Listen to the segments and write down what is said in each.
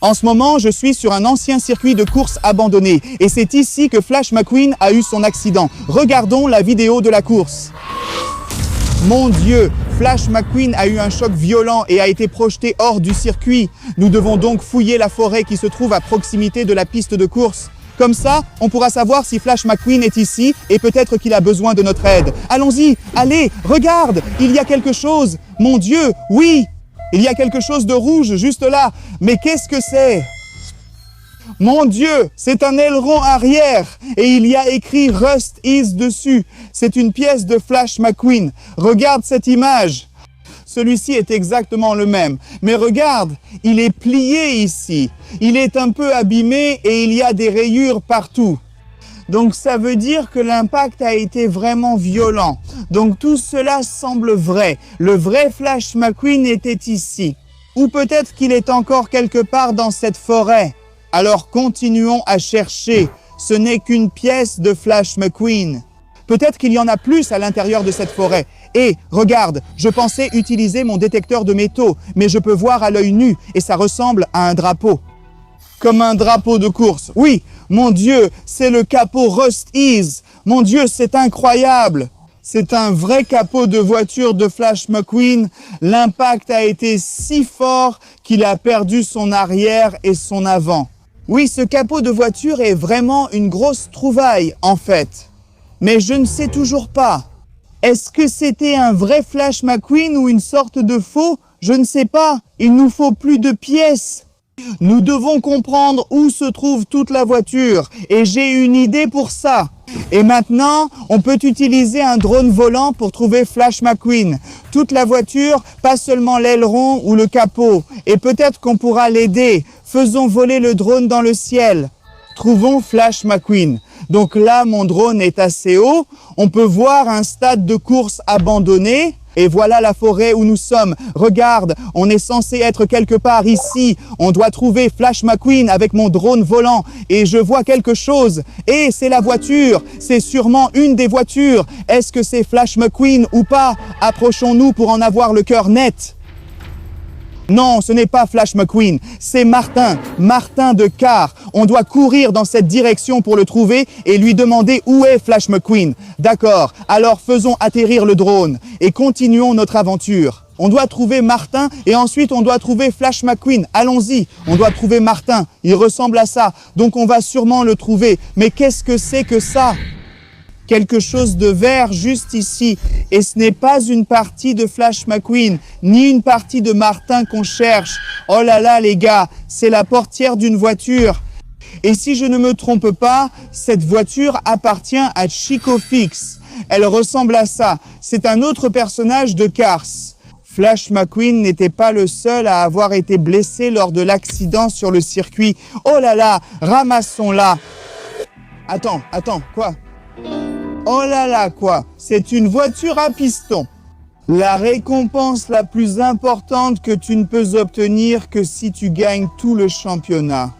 En ce moment, je suis sur un ancien circuit de course abandonné et c'est ici que Flash McQueen a eu son accident. Regardons la vidéo de la course. Mon Dieu, Flash McQueen a eu un choc violent et a été projeté hors du circuit. Nous devons donc fouiller la forêt qui se trouve à proximité de la piste de course. Comme ça, on pourra savoir si Flash McQueen est ici et peut-être qu'il a besoin de notre aide. Allons-y, allez, regarde, il y a quelque chose. Mon Dieu, oui, il y a quelque chose de rouge juste là. Mais qu'est-ce que c'est ? Mon Dieu, c'est un aileron arrière et il y a écrit Rust Is dessus. C'est une pièce de Flash McQueen. Regarde cette image. Celui-ci est exactement le même. Mais regarde, il est plié ici. Il est un peu abîmé et il y a des rayures partout. Donc ça veut dire que l'impact a été vraiment violent. Donc tout cela semble vrai. Le vrai Flash McQueen était ici. Ou peut-être qu'il est encore quelque part dans cette forêt. Alors continuons à chercher. Ce n'est qu'une pièce de Flash McQueen. Peut-être qu'il y en a plus à l'intérieur de cette forêt. Et regarde, je pensais utiliser mon détecteur de métaux, mais je peux voir à l'œil nu et ça ressemble à un drapeau. Comme un drapeau de course. Oui, mon Dieu, c'est le capot Rust Is. Mon Dieu, c'est incroyable. C'est un vrai capot de voiture de Flash McQueen. L'impact a été si fort qu'il a perdu son arrière et son avant. Oui, ce capot de voiture est vraiment une grosse trouvaille, en fait. Mais je ne sais toujours pas. Est-ce que c'était un vrai Flash McQueen ou une sorte de faux? Je ne sais pas. Il nous faut plus de pièces. Nous devons comprendre où se trouve toute la voiture. Et j'ai une idée pour ça. Et maintenant, on peut utiliser un drone volant pour trouver Flash McQueen. Toute la voiture, pas seulement l'aileron ou le capot. Et peut-être qu'on pourra l'aider. Faisons voler le drone dans le ciel. Trouvons Flash McQueen. Donc là, mon drone est assez haut. On peut voir un stade de course abandonné. Et voilà la forêt où nous sommes. Regarde, on est censé être quelque part ici. On doit trouver Flash McQueen avec mon drone volant. Et je vois quelque chose. Et c'est la voiture. C'est sûrement une des voitures. Est-ce que c'est Flash McQueen ou pas? Approchons-nous pour en avoir le cœur net. Non, ce n'est pas Flash McQueen, c'est Martin de Car. On doit courir dans cette direction pour le trouver et lui demander où est Flash McQueen. D'accord, alors faisons atterrir le drone et continuons notre aventure. On doit trouver Martin et ensuite on doit trouver Flash McQueen. Allons-y, on doit trouver Martin, il ressemble à ça, donc on va sûrement le trouver. Mais qu'est-ce que c'est que ça ? Quelque chose de vert juste ici. Et ce n'est pas une partie de Flash McQueen, ni une partie de Martin qu'on cherche. Oh là là les gars, c'est la portière d'une voiture. Et si je ne me trompe pas, cette voiture appartient à Chico Fix. Elle ressemble à ça. C'est un autre personnage de Cars. Flash McQueen n'était pas le seul à avoir été blessé lors de l'accident sur le circuit. Oh là là, ramassons-la. Attends, quoi ? Oh là là, quoi? C'est une voiture à piston. La récompense la plus importante que tu ne peux obtenir que si tu gagnes tout le championnat.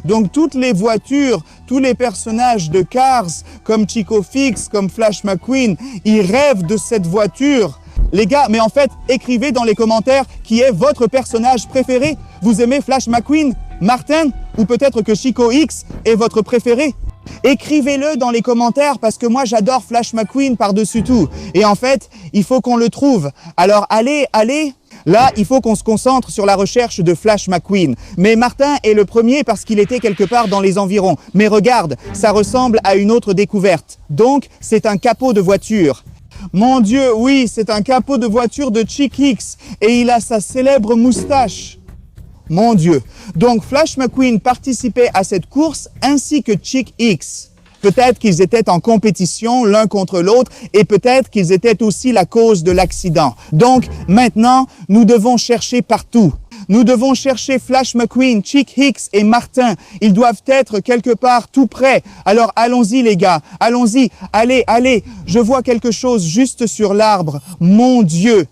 Donc toutes les voitures, tous les personnages de Cars, comme Chico Fix, comme Flash McQueen, ils rêvent de cette voiture. Les gars, mais en fait, écrivez dans les commentaires qui est votre personnage préféré. Vous aimez Flash McQueen, Martin, ou peut-être que Chico X est votre préféré? Écrivez-le dans les commentaires parce que moi j'adore Flash McQueen par-dessus tout. Et en fait, il faut qu'on le trouve. Alors allez. Là, il faut qu'on se concentre sur la recherche de Flash McQueen. Mais Martin est le premier parce qu'il était quelque part dans les environs. Mais regarde, ça ressemble à une autre découverte. Donc, c'est un capot de voiture. Mon Dieu, oui, c'est un capot de voiture de Chick Hicks. Et il a sa célèbre moustache. Mon Dieu. Donc Flash McQueen participait à cette course ainsi que Chick Hicks. Peut-être qu'ils étaient en compétition l'un contre l'autre et peut-être qu'ils étaient aussi la cause de l'accident. Donc maintenant, nous devons chercher partout. Nous devons chercher Flash McQueen, Chick Hicks et Martin. Ils doivent être quelque part tout près. Alors allons-y les gars, allons-y. Allez. Je vois quelque chose juste sur l'arbre. Mon Dieu.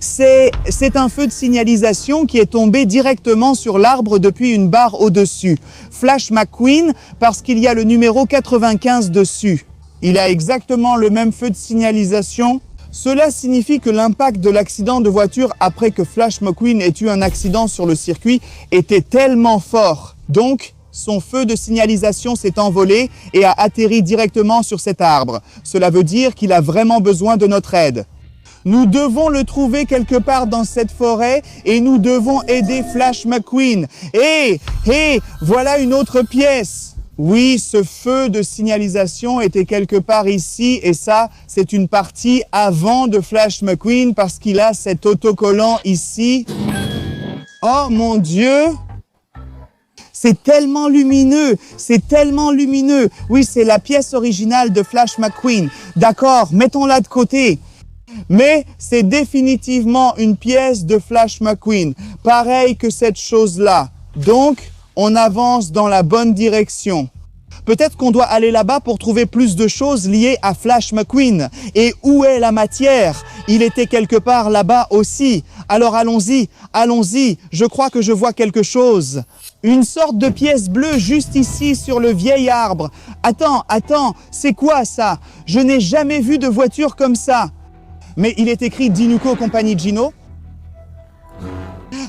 C'est un feu de signalisation qui est tombé directement sur l'arbre depuis une barre au-dessus. Flash McQueen parce qu'il y a le numéro 95 dessus. Il a exactement le même feu de signalisation Cela signifie que l'impact de l'accident de voiture après que Flash McQueen ait eu un accident sur le circuit était tellement fort. Donc, son feu de signalisation s'est envolé et a atterri directement sur cet arbre. Cela veut dire qu'il a vraiment besoin de notre aide. Nous devons le trouver quelque part dans cette forêt et nous devons aider Flash McQueen. Hé, voilà une autre pièce. Oui, ce feu de signalisation était quelque part ici et ça, c'est une partie avant de Flash McQueen parce qu'il a cet autocollant ici. Oh mon Dieu! C'est tellement lumineux, c'est tellement lumineux. Oui, c'est la pièce originale de Flash McQueen. D'accord, mettons-la de côté. Mais c'est définitivement une pièce de Flash McQueen, pareil que cette chose-là. Donc, on avance dans la bonne direction. Peut-être qu'on doit aller là-bas pour trouver plus de choses liées à Flash McQueen. Et où est la matière? Il était quelque part là-bas aussi. Alors allons-y, allons-y. Je crois que je vois quelque chose. Une sorte de pièce bleue juste ici sur le vieil arbre. Attends, c'est quoi ça? Je n'ai jamais vu de voiture comme ça. Mais il est écrit Dinuco Compagnie Gino.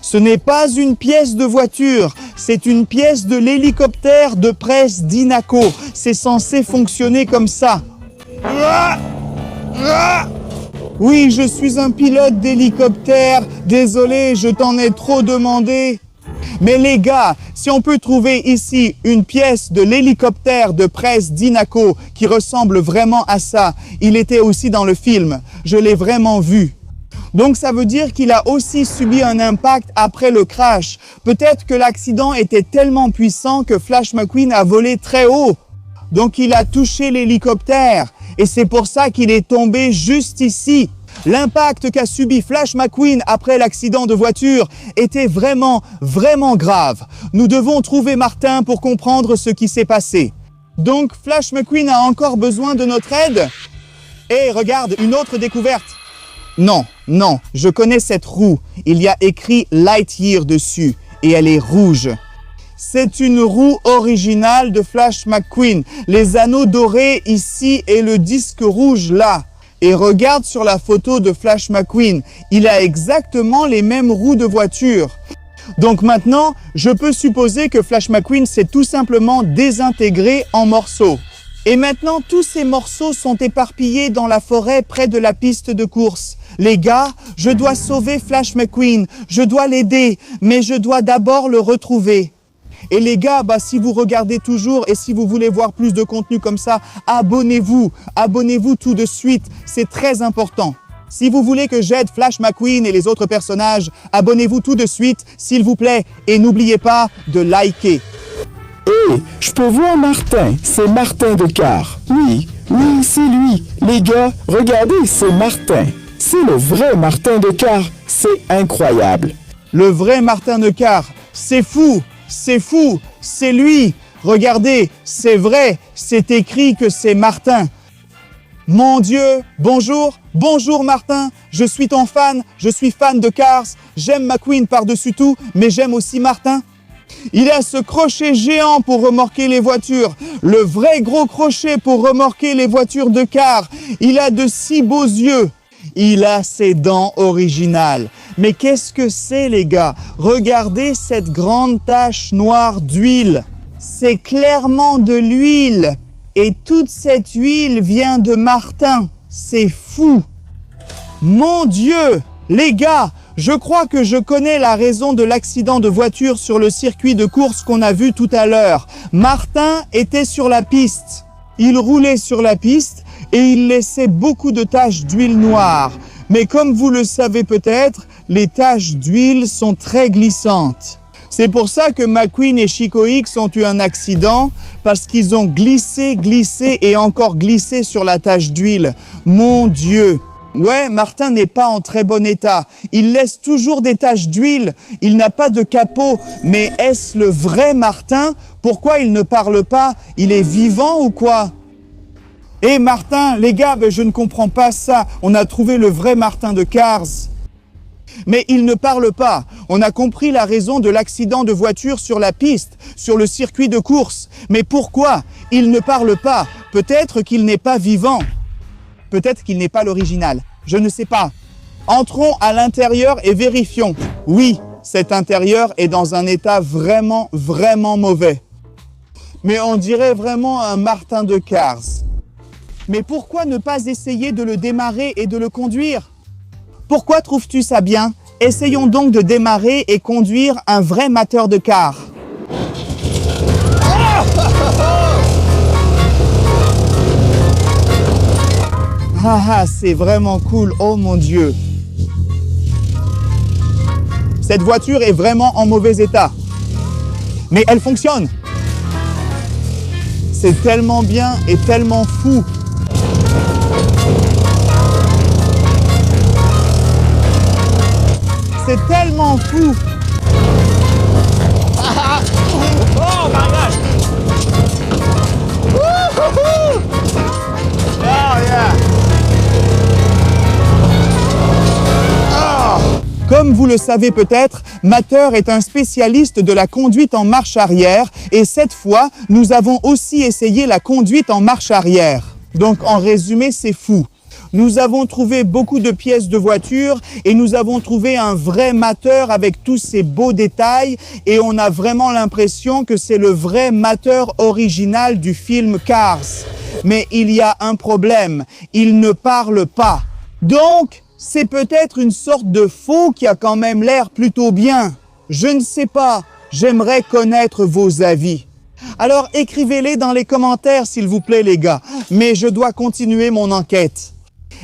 Ce n'est pas une pièce de voiture, c'est une pièce de l'hélicoptère de presse Dinaco. C'est censé fonctionner comme ça. Oui, je suis un pilote d'hélicoptère. Désolé, je t'en ai trop demandé. Mais les gars, si on peut trouver ici une pièce de l'hélicoptère de presse Dinaco qui ressemble vraiment à ça, il était aussi dans le film, je l'ai vraiment vu. Donc ça veut dire qu'il a aussi subi un impact après le crash. Peut-être que l'accident était tellement puissant que Flash McQueen a volé très haut. Donc il a touché l'hélicoptère et c'est pour ça qu'il est tombé juste ici. L'impact qu'a subi Flash McQueen après l'accident de voiture était vraiment grave. Nous devons trouver Martin pour comprendre ce qui s'est passé. Donc Flash McQueen a encore besoin de notre aide? Hé, regarde, une autre découverte. Non, je connais cette roue. Il y a écrit Lightyear dessus et elle est rouge. C'est une roue originale de Flash McQueen. Les anneaux dorés ici et le disque rouge là. Et regarde sur la photo de Flash McQueen, il a exactement les mêmes roues de voiture. Donc maintenant, je peux supposer que Flash McQueen s'est tout simplement désintégré en morceaux. Et maintenant, tous ces morceaux sont éparpillés dans la forêt près de la piste de course. Les gars, je dois sauver Flash McQueen, je dois l'aider, mais je dois d'abord le retrouver. Et les gars, si vous regardez toujours et si vous voulez voir plus de contenu comme ça, abonnez-vous tout de suite, c'est très important. Si vous voulez que j'aide Flash McQueen et les autres personnages, abonnez-vous tout de suite, s'il vous plaît, et n'oubliez pas de liker. Hé, je peux voir Martin, c'est Martin Decars. Oui, c'est lui. Les gars, regardez, c'est Martin. C'est le vrai Martin Decars, c'est incroyable. Le vrai Martin Decars, c'est fou, c'est lui. Regardez, c'est vrai, c'est écrit que c'est Martin. Mon Dieu, bonjour Martin, je suis ton fan, je suis fan de Cars, j'aime McQueen par-dessus tout, mais j'aime aussi Martin. Il a ce crochet géant pour remorquer les voitures, le vrai gros crochet pour remorquer les voitures de Cars. Il a de si beaux yeux. Il a ses dents originales. Mais qu'est-ce que c'est, les gars? Regardez cette grande tache noire d'huile. C'est clairement de l'huile. Et toute cette huile vient de Martin. C'est fou. Mon Dieu, les gars, je crois que je connais la raison de l'accident de voiture sur le circuit de course qu'on a vu tout à l'heure. Martin était sur la piste. Il roulait sur la piste et il laissait beaucoup de taches d'huile noire. Mais comme vous le savez peut-être, les taches d'huile sont très glissantes. C'est pour ça que McQueen et Chico X ont eu un accident, parce qu'ils ont glissé et encore glissé sur la tache d'huile. Mon Dieu! Ouais, Martin n'est pas en très bon état. Il laisse toujours des taches d'huile. Il n'a pas de capot. Mais est-ce le vrai Martin? Pourquoi il ne parle pas? Il est vivant ou quoi? Hé Martin, les gars, je ne comprends pas ça. On a trouvé le vrai Martin de Cars. Mais il ne parle pas. On a compris la raison de l'accident de voiture sur la piste, sur le circuit de course. Mais pourquoi? Il ne parle pas. Peut-être qu'il n'est pas vivant. Peut-être qu'il n'est pas l'original. Je ne sais pas. Entrons à l'intérieur et vérifions. Oui, cet intérieur est dans un état vraiment, vraiment mauvais. Mais on dirait vraiment un Martin de Cars. Mais pourquoi ne pas essayer de le démarrer et de le conduire? Pourquoi trouves-tu ça bien? Essayons donc de démarrer et conduire un vrai mateur de car. Ah, c'est vraiment cool, oh mon Dieu. Cette voiture est vraiment en mauvais état. Mais elle fonctionne. C'est tellement bien et tellement fou. C'est tellement fou. Oh my gosh. Oh yeah. Comme vous le savez peut-être, Mater est un spécialiste de la conduite en marche arrière et cette fois, nous avons aussi essayé la conduite en marche arrière. Donc en résumé, c'est fou. Nous avons trouvé beaucoup de pièces de voiture et nous avons trouvé un vrai Mater avec tous ces beaux détails et on a vraiment l'impression que c'est le vrai Mater original du film Cars. Mais il y a un problème, il ne parle pas. Donc, c'est peut-être une sorte de faux qui a quand même l'air plutôt bien. Je ne sais pas, j'aimerais connaître vos avis. Alors écrivez-les dans les commentaires s'il vous plaît les gars, mais je dois continuer mon enquête.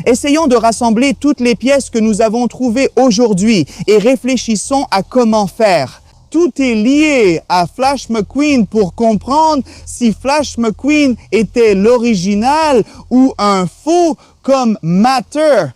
Essayons de rassembler toutes les pièces que nous avons trouvées aujourd'hui et réfléchissons à comment faire. Tout est lié à Flash McQueen pour comprendre si Flash McQueen était l'original ou un faux comme Mater.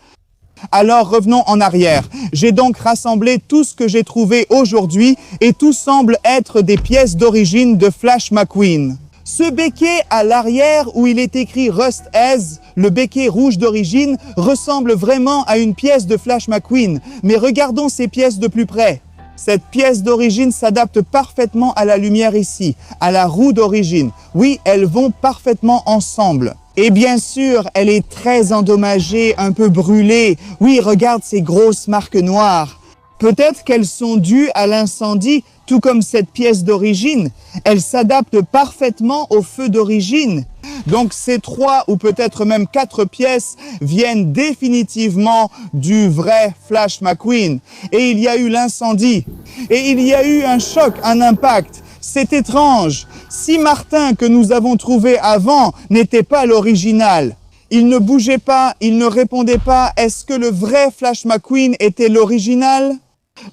Alors revenons en arrière. J'ai donc rassemblé tout ce que j'ai trouvé aujourd'hui et tout semble être des pièces d'origine de Flash McQueen. Ce béquet à l'arrière où il est écrit Rust As, le béquet rouge d'origine, ressemble vraiment à une pièce de Flash McQueen. Mais regardons ces pièces de plus près. Cette pièce d'origine s'adapte parfaitement à la lumière ici, à la roue d'origine. Oui, elles vont parfaitement ensemble. Et bien sûr, elle est très endommagée, un peu brûlée. Oui, regarde ces grosses marques noires. Peut-être qu'elles sont dues à l'incendie, tout comme cette pièce d'origine. Elle s'adapte parfaitement au feu d'origine. Donc ces 3 ou peut-être même 4 pièces viennent définitivement du vrai Flash McQueen. Et il y a eu l'incendie. Et il y a eu un choc, un impact. C'est étrange. Si Martin que nous avons trouvé avant n'était pas l'original, il ne bougeait pas, il ne répondait pas, est-ce que le vrai Flash McQueen était l'original?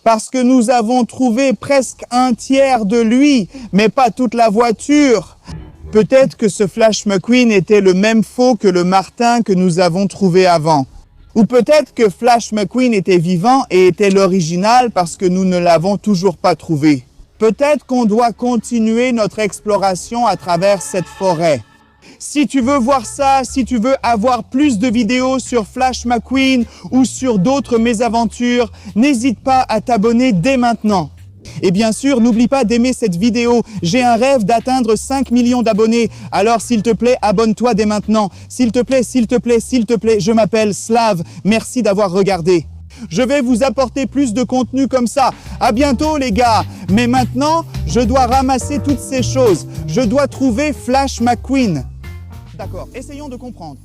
Parce que nous avons trouvé presque un tiers de lui, mais pas toute la voiture. Peut-être que ce Flash McQueen était le même faux que le Martin que nous avons trouvé avant. Ou peut-être que Flash McQueen était vivant et était l'original parce que nous ne l'avons toujours pas trouvé. Peut-être qu'on doit continuer notre exploration à travers cette forêt. Si tu veux voir ça, si tu veux avoir plus de vidéos sur Flash McQueen ou sur d'autres mésaventures, n'hésite pas à t'abonner dès maintenant. Et bien sûr, n'oublie pas d'aimer cette vidéo. J'ai un rêve d'atteindre 5 millions d'abonnés. Alors s'il te plaît, abonne-toi dès maintenant. S'il te plaît, s'il te plaît, s'il te plaît. Je m'appelle Slav. Merci d'avoir regardé. Je vais vous apporter plus de contenu comme ça. À bientôt les gars. Mais maintenant, je dois ramasser toutes ces choses. Je dois trouver Flash McQueen. D'accord, essayons de comprendre.